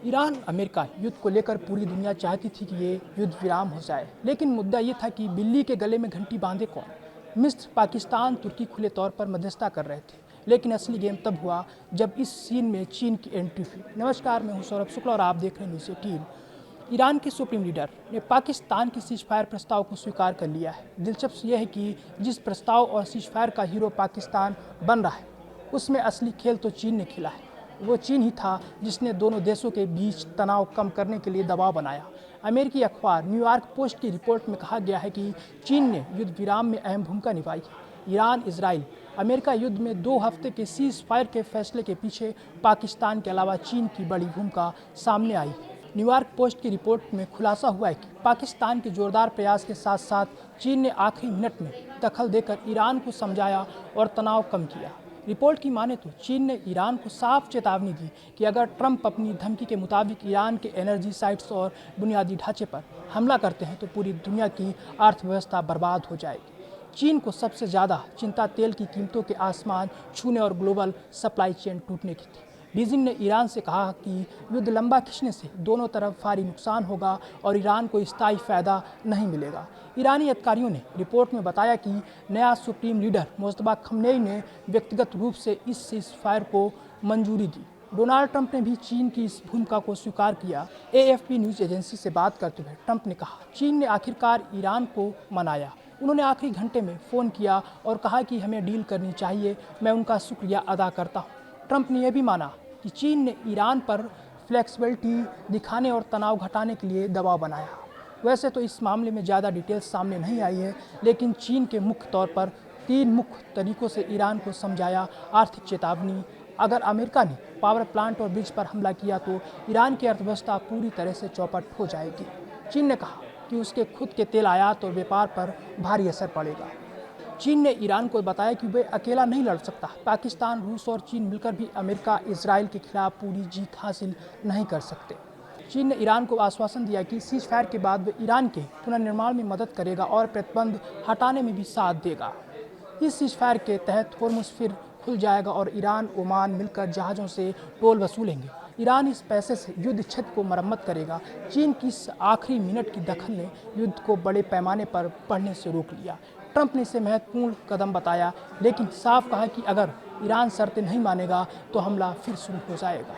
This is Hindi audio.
ईरान अमेरिका युद्ध को लेकर पूरी दुनिया चाहती थी कि ये युद्ध विराम हो जाए, लेकिन मुद्दा ये था कि बिल्ली के गले में घंटी बांधे कौन। मिस्र, पाकिस्तान, तुर्की खुले तौर पर मध्यस्थता कर रहे थे, लेकिन असली गेम तब हुआ जब इस सीन में चीन की एंट्री हुई। नमस्कार, मैं हूं सौरभ शुक्ला और आप देख रहे हैं न्यूज़ 18। ईरान के सुप्रीम लीडर ने पाकिस्तान के सीज फायर प्रस्ताव को स्वीकार कर लिया है। दिलचस्प यह है कि जिस प्रस्ताव और सीज फायर का हीरो पाकिस्तान बन रहा है, उसमें असली खेल तो चीन ने खेला है। वो चीन ही था जिसने दोनों देशों के बीच तनाव कम करने के लिए दबाव बनाया। अमेरिकी अखबार न्यूयॉर्क पोस्ट की रिपोर्ट में कहा गया है कि चीन ने युद्ध विराम में अहम भूमिका निभाई है। ईरान, इजराइल, अमेरिका युद्ध में 2 हफ्ते के सीज फायर के फैसले के पीछे पाकिस्तान के अलावा चीन की बड़ी भूमिका सामने आई है। न्यूयॉर्क पोस्ट की रिपोर्ट में खुलासा हुआ है कि पाकिस्तान के जोरदार प्रयास के साथ साथ चीन ने आखिरी मिनट में दखल देकर ईरान को समझाया और तनाव कम किया। रिपोर्ट की माने तो चीन ने ईरान को साफ चेतावनी दी कि अगर ट्रंप अपनी धमकी के मुताबिक ईरान के एनर्जी साइट्स और बुनियादी ढांचे पर हमला करते हैं तो पूरी दुनिया की अर्थव्यवस्था बर्बाद हो जाएगी। चीन को सबसे ज़्यादा चिंता तेल की कीमतों के आसमान छूने और ग्लोबल सप्लाई चेन टूटने की थी। बीजिंग ने ईरान से कहा कि युद्ध लंबा खींचने से दोनों तरफ भारी नुकसान होगा और ईरान को स्थायी फायदा नहीं मिलेगा। ईरानी अधिकारियों ने रिपोर्ट में बताया कि नया सुप्रीम लीडर मुस्तफा खमेनी ने व्यक्तिगत रूप से इस सीज फायर को मंजूरी दी। डोनाल्ड ट्रंप ने भी चीन की इस भूमिका को स्वीकार किया। एएफपी न्यूज़ एजेंसी से बात करते हुए ट्रंप ने कहा, चीन ने आखिरकार ईरान को मनाया। उन्होंने आखिरी घंटे में फ़ोन किया और कहा कि हमें डील करनी चाहिए। मैं उनका शुक्रिया अदा करता हूँ। ट्रंप ने यह भी माना कि चीन ने ईरान पर फ्लेक्सिबिलिटी दिखाने और तनाव घटाने के लिए दबाव बनाया। वैसे तो इस मामले में ज़्यादा डिटेल्स सामने नहीं आई है, लेकिन चीन के मुख्य तौर पर 3 मुख्य तरीकों से ईरान को समझाया। आर्थिक चेतावनी, अगर अमेरिका ने पावर प्लांट और ब्रिज पर हमला किया तो ईरान की अर्थव्यवस्था पूरी तरह से चौपट हो जाएगी। चीन ने कहा कि उसके खुद के तेल आयात और व्यापार पर भारी असर पड़ेगा। चीन ने ईरान को बताया कि वे अकेला नहीं लड़ सकता। पाकिस्तान, रूस और चीन मिलकर भी अमेरिका, इजराइल के खिलाफ पूरी जीत हासिल नहीं कर सकते। चीन ने ईरान को आश्वासन दिया कि सीज फायर के बाद वे ईरान के पुनर्निर्माण में मदद करेगा और प्रतिबंध हटाने में भी साथ देगा। इस सीज फायर के तहत होर्मुज फिर खुल जाएगा और ईरान, ओमान मिलकर जहाज़ों से टोल वसूलेंगे। ईरान इस पैसे से युद्ध क्षेत्र को मरम्मत करेगा। चीन की इस आखिरी मिनट की दखल ने युद्ध को बड़े पैमाने पर बढ़ने से रोक लिया। ट्रंप ने इसे महत्वपूर्ण कदम बताया, लेकिन साफ कहा कि अगर ईरान शर्तें नहीं मानेगा तो हमला फिर शुरू हो जाएगा।